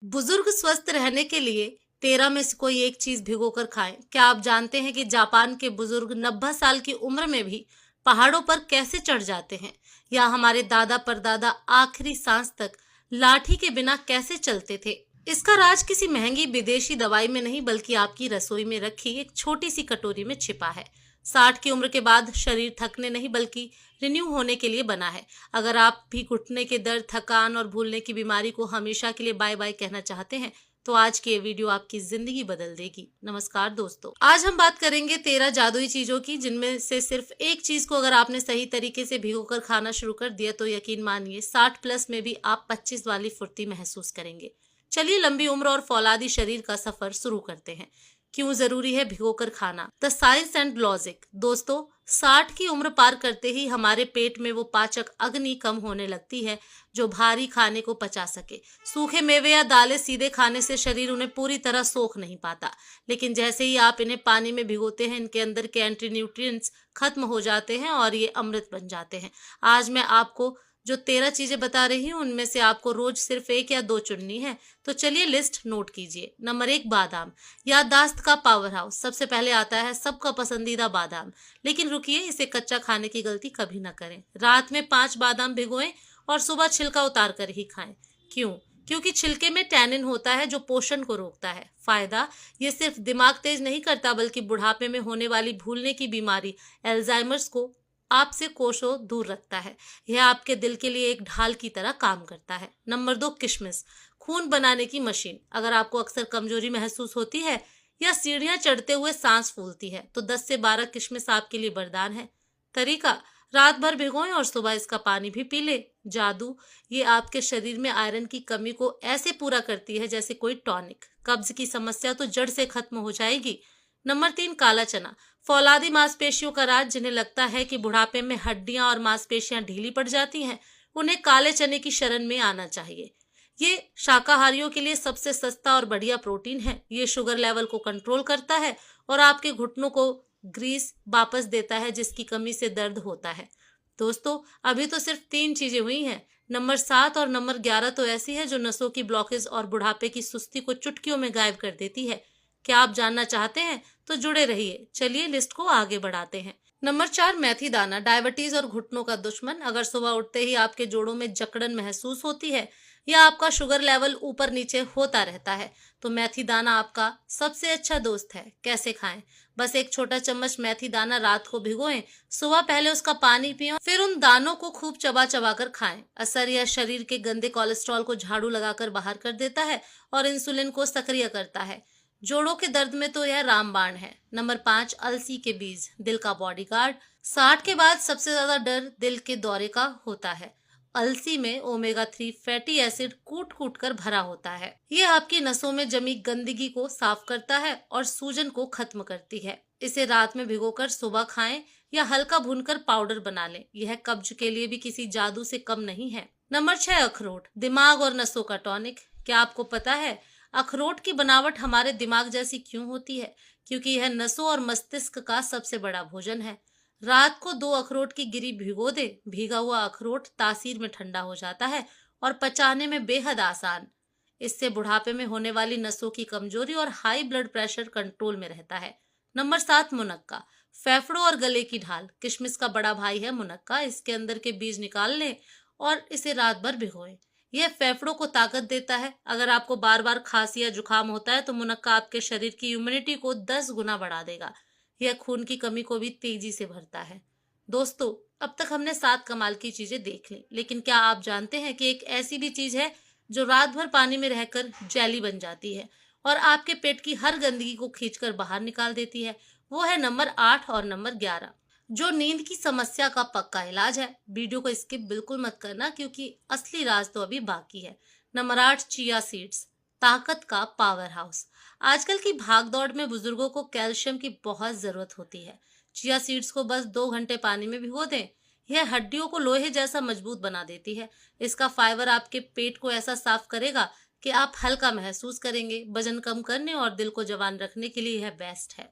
बुजुर्ग स्वस्थ रहने के लिए 13 में से कोई एक चीज भिगोकर खाएं। क्या आप जानते हैं कि जापान के बुजुर्ग 90 साल की उम्र में भी पहाड़ों पर कैसे चढ़ जाते हैं, या हमारे दादा परदादा आखिरी सांस तक लाठी के बिना कैसे चलते थे। इसका राज किसी महंगी विदेशी दवाई में नहीं, बल्कि आपकी रसोई में रखी एक छोटी सी कटोरी में छिपा है। 60 की उम्र के बाद शरीर थकने नहीं बल्कि रिन्यू होने के लिए बना है। अगर आप भी घुटने के दर्द, थकान और भूलने की बीमारी को हमेशा के लिए बाय बाय कहना चाहते हैं, तो आज की ये वीडियो आपकी जिंदगी बदल देगी। नमस्कार दोस्तों, आज हम बात करेंगे 13 जादुई चीजों की, जिनमें से सिर्फ एक चीज को अगर आपने सही तरीके से भिगोकर खाना शुरू कर दिया तो यकीन मानिए 60 प्लस में भी आप 25 वाली फुर्ती महसूस करेंगे। चलिए लंबी उम्र और फौलादी शरीर का सफर शुरू करते हैं। क्यों जरूरी है भिगोकर खाना? The science and logic. दोस्तों, 60 की उम्र पार करते ही हमारे पेट में वो पाचक अग्नि कम होने लगती है जो भारी खाने को पचा सके। सूखे मेवे या दालें सीधे खाने से शरीर उन्हें पूरी तरह सोख नहीं पाता, लेकिन जैसे ही आप इन्हें पानी में भिगोते हैं, इनके अंदर के एंटी न्यूट्रिएंट्स खत्म हो जाते हैं और ये अमृत बन जाते हैं। आज मैं आपको जो 13 चीजें बता रही हूँ, उनमें से आपको रोज सिर्फ 1 या 2 चुननी है। तो चलिए लिस्ट नोट कीजिए। नंबर 1, बादाम, याददाश्त का पावर हाउस। सबसे पहले आता है सबका पसंदीदा बादाम। लेकिन रुकिए, इसे कच्चा खाने की गलती कभी ना करें। रात में 5 बादाम भिगोएं और सुबह छिलका उतार कर ही खाएं। क्यों? क्योंकि छिलके में टैनिन होता है जो पोषण को रोकता है। फायदा, ये सिर्फ दिमाग तेज नहीं करता बल्कि बुढ़ापे में होने वाली भूलने की बीमारी एल्जाइमर्स को आपसे कोसों दूर रखता है। यह आपके दिल के लिए एक ढाल की तरह काम करता है। नंबर 2, किशमिश, खून बनाने की मशीन। अगर आपको अक्सर कमजोरी महसूस होती है या सीढ़ियां चढ़ते हुए सांस फूलती है, तो 10 से 12 किशमिश आपके लिए वरदान है। तरीका, रात भर भिगोएं और सुबह इसका पानी भी पी ले। जादू, ये आपके शरीर में आयरन की कमी को ऐसे पूरा करती है जैसे कोई टॉनिक। कब्ज की समस्या तो जड़ से खत्म हो जाएगी। नंबर 3, काला चना, फौलादी मांसपेशियों का राज। जिन्हें लगता है कि बुढ़ापे में हड्डियां और मांसपेशियां ढीली पड़ जाती हैं, उन्हें काले चने की शरण में आना चाहिए। ये शाकाहारियों के लिए सबसे सस्ता और बढ़िया प्रोटीन है। ये शुगर लेवल को कंट्रोल करता है और आपके घुटनों को ग्रीस वापस देता है जिसकी कमी से दर्द होता है। दोस्तों, अभी तो सिर्फ 3 चीजें हुई हैं। नंबर 7 और नंबर 11 तो ऐसी है जो नसों की ब्लॉकेज और बुढ़ापे की सुस्ती को चुटकियों में गायब कर देती है। क्या आप जानना चाहते हैं? तो जुड़े रहिए। चलिए लिस्ट को आगे बढ़ाते हैं। नंबर 4, मेथी दाना, डायबिटीज और घुटनों का दुश्मन। अगर सुबह उठते ही आपके जोड़ों में जकड़न महसूस होती है या आपका शुगर लेवल ऊपर नीचे होता रहता है, तो मेथी दाना आपका सबसे अच्छा दोस्त है। कैसे खाएं? बस एक छोटा चम्मच मेथी दाना रात को भिगोएं, सुबह पहले उसका पानी पिएं, फिर उन दानों को खूब चबा चबा कर खाएं। असर यह शरीर के गंदे कोलेस्ट्रॉल को झाड़ू लगाकर बाहर कर देता है और इंसुलिन को सक्रिय करता है। जोड़ों के दर्द में तो यह रामबाण है। नंबर 5, अलसी के बीज, दिल का बॉडीगार्ड। 60 के बाद सबसे ज्यादा डर दिल के दौरे का होता है। अलसी में ओमेगा 3 फैटी एसिड कूट कूट कर भरा होता है। ये आपकी नसों में जमी गंदगी को साफ करता है और सूजन को खत्म करती है। इसे रात में भिगोकर सुबह खाएं या हल्का भूनकर पाउडर बना लें। यह कब्ज के लिए भी किसी जादू से कम नहीं है। नंबर 6, अखरोट, दिमाग और नसों का टॉनिक। क्या आपको पता है अखरोट की बनावट हमारे दिमाग जैसी क्यों होती है? क्योंकि यह नसों और मस्तिष्क का सबसे बड़ा भोजन है। रात को 2 अखरोट की गिरी भिगो दे। भीगा हुआ अखरोट तासीर में ठंडा हो जाता है और पचाने में बेहद आसान। इससे बुढ़ापे में होने वाली नसों की कमजोरी और हाई ब्लड प्रेशर कंट्रोल में रहता है। नंबर 7, मुनक्का, फेफड़ों और गले की ढाल। किशमिश का बड़ा भाई है मुनक्का। इसके अंदर के बीज निकाल लें और इसे रात भर भिगोएं। यह फेफड़ों को ताकत देता है। अगर आपको बार बार खांसी या जुकाम होता है तो मुनक्का आपके शरीर की इम्यूनिटी को 10 गुना बढ़ा देगा। यह खून की कमी को भी तेजी से भरता है। दोस्तों, अब तक हमने 7 कमाल की चीजें देख ली, लेकिन क्या आप जानते हैं कि एक ऐसी भी चीज है जो रात भर पानी में रहकर जेली बन जाती है और आपके पेट की हर गंदगी को खींचकर बाहर निकाल देती है? वो है नंबर 8 और नंबर 11, जो नींद की समस्या का पक्का इलाज है। वीडियो को स्किप बिल्कुल मत करना क्योंकि असली राज तो अभी बाकी है। नंबर 8, चिया सीड्स, ताकत का पावर हाउस। आजकल की भागदौड़ में बुजुर्गों को कैल्शियम की बहुत जरूरत होती है। चिया सीड्स को बस 2 घंटे पानी में भिगो दें। यह हड्डियों को लोहे जैसा मजबूत बना देती है। इसका फाइबर आपके पेट को ऐसा साफ करेगा कि आप हल्का महसूस करेंगे। वजन कम करने और दिल को जवान रखने के लिए यह बेस्ट है।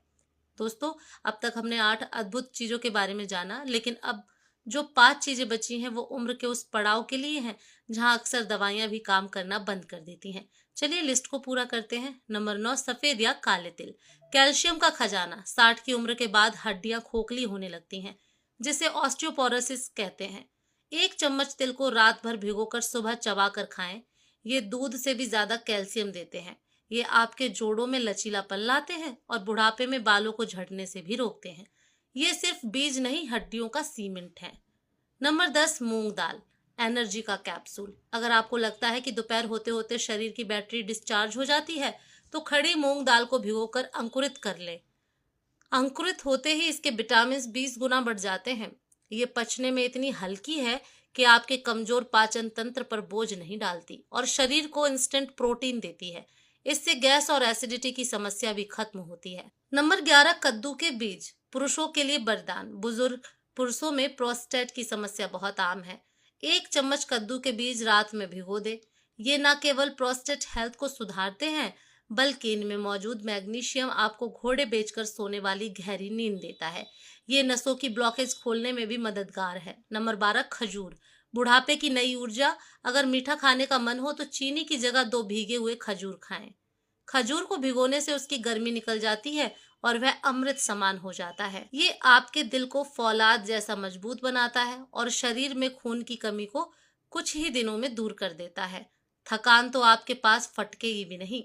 दोस्तों, अब तक हमने 8 अद्भुत चीजों के बारे में जाना, लेकिन अब जो 5 चीजें बची हैं वो उम्र के उस पड़ाव के लिए हैं जहां अक्सर दवाइयां भी काम करना बंद कर देती हैं। चलिए लिस्ट को पूरा करते हैं। नंबर 9, सफेद या काले तिल। कैल्शियम का खजाना। 60 की उम्र के बाद हड्डियां खोखली होने लगती हैं, जिसे ऑस्टियोपोरोसिस कहते हैं। 1 चम्मच तिल को रात भर भिगोकर सुबह चबाकर खाएं। ये दूध से भी ज्यादा कैल्शियम देते हैं। ये आपके जोड़ों में लचीलापन लाते हैं और बुढ़ापे में बालों को झड़ने से भी रोकते हैं। ये सिर्फ बीज नहीं, हड्डियों का सीमेंट है। नंबर 10, मूंग दाल। एनर्जी का कैप्सूल। अगर आपको लगता है कि दोपहर होते होते शरीर की बैटरी डिस्चार्ज हो जाती है, तो खड़ी मूंग दाल को भिगोकर अंकुरित कर ले। अंकुरित होते ही इसके विटामिन 20 गुना बढ़ जाते हैं। ये पचने में इतनी हल्की है कि आपके कमजोर पाचन तंत्र पर बोझ नहीं डालती और शरीर को इंस्टेंट प्रोटीन देती है। इससे गैस और एसिडिटी की समस्या भी खत्म होती है। नंबर 11, कद्दू के बीज। पुरुषों के लिए वरदान। बुजुर्ग पुरुषों में प्रोस्टेट की समस्या बहुत आम है। 1 चम्मच कद्दू के बीज रात में भिगो दे। ये न केवल प्रोस्टेट हेल्थ को सुधारते हैं, बल्कि इनमें मौजूद मैग्नीशियम आपको घोड़े बेचकर सोने वाली गहरी नींद देता है। ये नसों की ब्लॉकेज खोलने में भी मददगार है। नंबर 12, खजूर। बुढ़ापे की नई ऊर्जा। अगर मीठा खाने का मन हो तो चीनी की जगह 2 भीगे हुए खजूर खाएं। खजूर को भिगोने से उसकी गर्मी निकल जाती है और वह अमृत समान हो जाता है। ये आपके दिल को फौलाद जैसा मजबूत बनाता है और शरीर में खून की कमी को कुछ ही दिनों में दूर कर देता है। थकान तो आपके पास फटकेगी भी नहीं।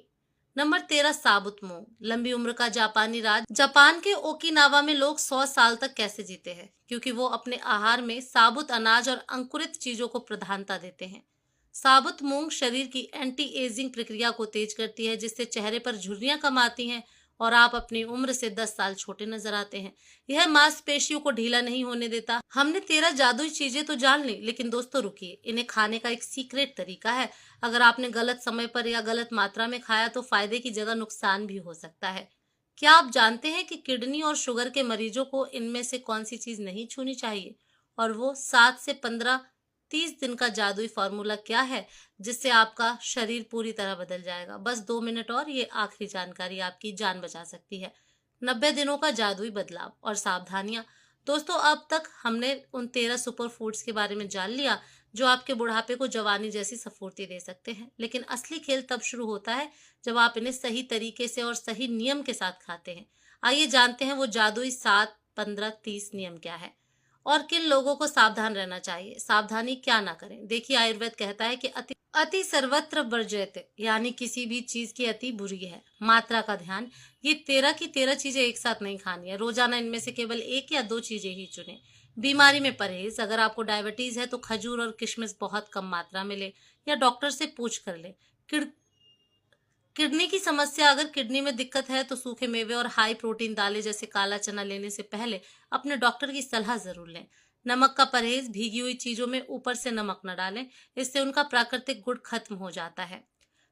नंबर 13, साबुत मूंग। लंबी उम्र का जापानी राज। जापान के ओकिनावा में लोग 100 साल तक कैसे जीते हैं? क्योंकि वो अपने आहार में साबुत अनाज और अंकुरित चीजों को प्रधानता देते हैं। साबुत मूंग शरीर की एंटी एजिंग प्रक्रिया को तेज करती है, जिससे चेहरे पर झुर्रियां कम आती हैं और आप अपनी उम्र से 10 साल छोटे नजर आते हैं। यह मांसपेशियों को ढीला नहीं होने देता। हमने 13 जादुई चीजें तो जान ली, लेकिन दोस्तों रुकिए, इन्हें खाने का एक सीक्रेट तरीका है। अगर आपने गलत समय पर या गलत मात्रा में खाया तो फायदे की जगह नुकसान भी हो सकता है। क्या आप जानते हैं कि किडनी और शुगर के मरीजों को इनमें से कौन सी चीज नहीं छूनी चाहिए? और वो 7 से 15 30 दिन का जादुई फॉर्मूला क्या है, जिससे आपका शरीर पूरी तरह बदल जाएगा? बस 2 मिनट और, ये आखिरी जानकारी आपकी जान बचा सकती है। 90 दिनों का जादुई बदलाव और सावधानियां। दोस्तों, अब तक हमने उन 13 सुपर फूड्स के बारे में जान लिया जो आपके बुढ़ापे को जवानी जैसी स्फूर्ति दे सकते हैं। लेकिन असली खेल तब शुरू होता है जब आप इन्हें सही तरीके से और सही नियम के साथ खाते हैं। आइए जानते हैं वो जादुई 7, 15, 30 नियम क्या है और किन लोगों को सावधान रहना चाहिए, सावधानी क्या ना करें। देखिए, आयुर्वेद कहता है कि अति अति सर्वत्र वर्ज्यते, यानी किसी भी चीज की अति बुरी है। मात्रा का ध्यान। ये 13 की 13 चीजें एक साथ नहीं खानी है। रोजाना इनमें से केवल 1 या 2 चीजें ही चुनें। बीमारी में परहेज। अगर आपको डायबिटीज है तो खजूर और किशमिश बहुत कम मात्रा में ले या डॉक्टर से पूछ कर ले। किडनी की समस्या। अगर किडनी में दिक्कत है तो सूखे मेवे और हाई प्रोटीन दालें जैसे काला चना लेने से पहले अपने डॉक्टर की सलाह जरूर लें। नमक का परहेज। भीगी हुई चीजों में ऊपर से नमक न डालें, इससे उनका प्राकृतिक गुण खत्म हो जाता है।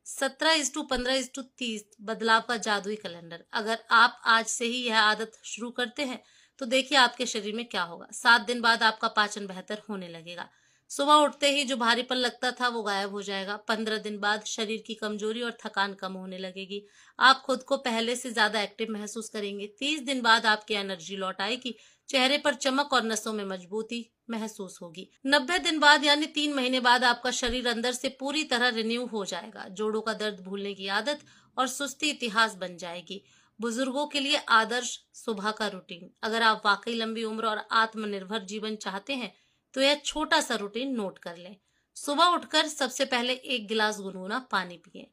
17:15:30 बदलाव का जादुई कैलेंडर। अगर आप आज से ही यह आदत शुरू करते हैं तो देखिए आपके शरीर में क्या होगा। 7 दिन बाद आपका पाचन बेहतर होने लगेगा। सुबह उठते ही जो भारीपन लगता था वो गायब हो जाएगा। 15 दिन बाद शरीर की कमजोरी और थकान कम होने लगेगी। आप खुद को पहले से ज्यादा एक्टिव महसूस करेंगे। 30 दिन बाद आपकी एनर्जी लौट आएगी। चेहरे पर चमक और नसों में मजबूती महसूस होगी। 90 दिन बाद यानी 3 महीने बाद आपका शरीर अंदर से पूरी तरह रिन्यू हो जाएगा। जोड़ों का दर्द भूलने की आदत और सुस्ती इतिहास बन जाएगी। बुजुर्गों के लिए आदर्श सुबह का रूटीन। अगर आप वाकई लंबी उम्र और आत्मनिर्भर जीवन चाहते हैं तो यह छोटा सा रूटीन नोट कर लें। सुबह उठकर सबसे पहले 1 गिलास गुनगुना पानी पिएं।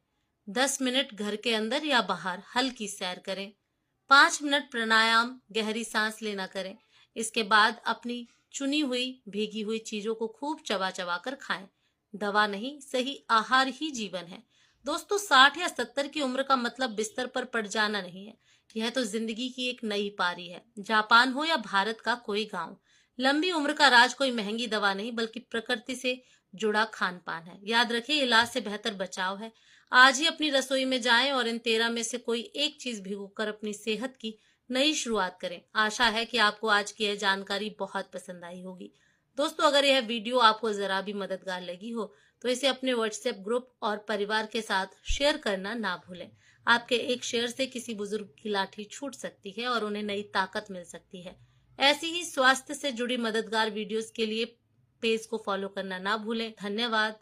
10 मिनट घर के अंदर या बाहर हल्की सैर करें। 5 मिनट प्राणायाम, गहरी सांस लेना करें। इसके बाद अपनी चुनी हुई भीगी हुई चीजों को खूब चबा चबा कर खाएं। दवा नहीं, सही आहार ही जीवन है। दोस्तों, 60 या 70 की उम्र का मतलब बिस्तर पर पड़ जाना नहीं है। यह तो जिंदगी की एक नई पारी है। जापान हो या भारत का कोई गांव, लंबी उम्र का राज कोई महंगी दवा नहीं बल्कि प्रकृति से जुड़ा खान पान है। याद रखिए, इलाज से बेहतर बचाव है। आज ही अपनी रसोई में जाएं और इन 13 में से कोई एक चीज भिगोकर अपनी सेहत की नई शुरुआत करें। आशा है कि आपको आज की यह जानकारी बहुत पसंद आई होगी। दोस्तों, अगर यह वीडियो आपको जरा भी मददगार लगी हो तो इसे अपने व्हाट्सएप ग्रुप और परिवार के साथ शेयर करना ना भूलें। आपके एक शेयर से किसी बुजुर्ग की लाठी छूट सकती है और उन्हें नई ताकत मिल सकती है। ऐसी ही स्वास्थ्य से जुड़ी मददगार वीडियोस के लिए पेज को फॉलो करना ना भूलें। धन्यवाद।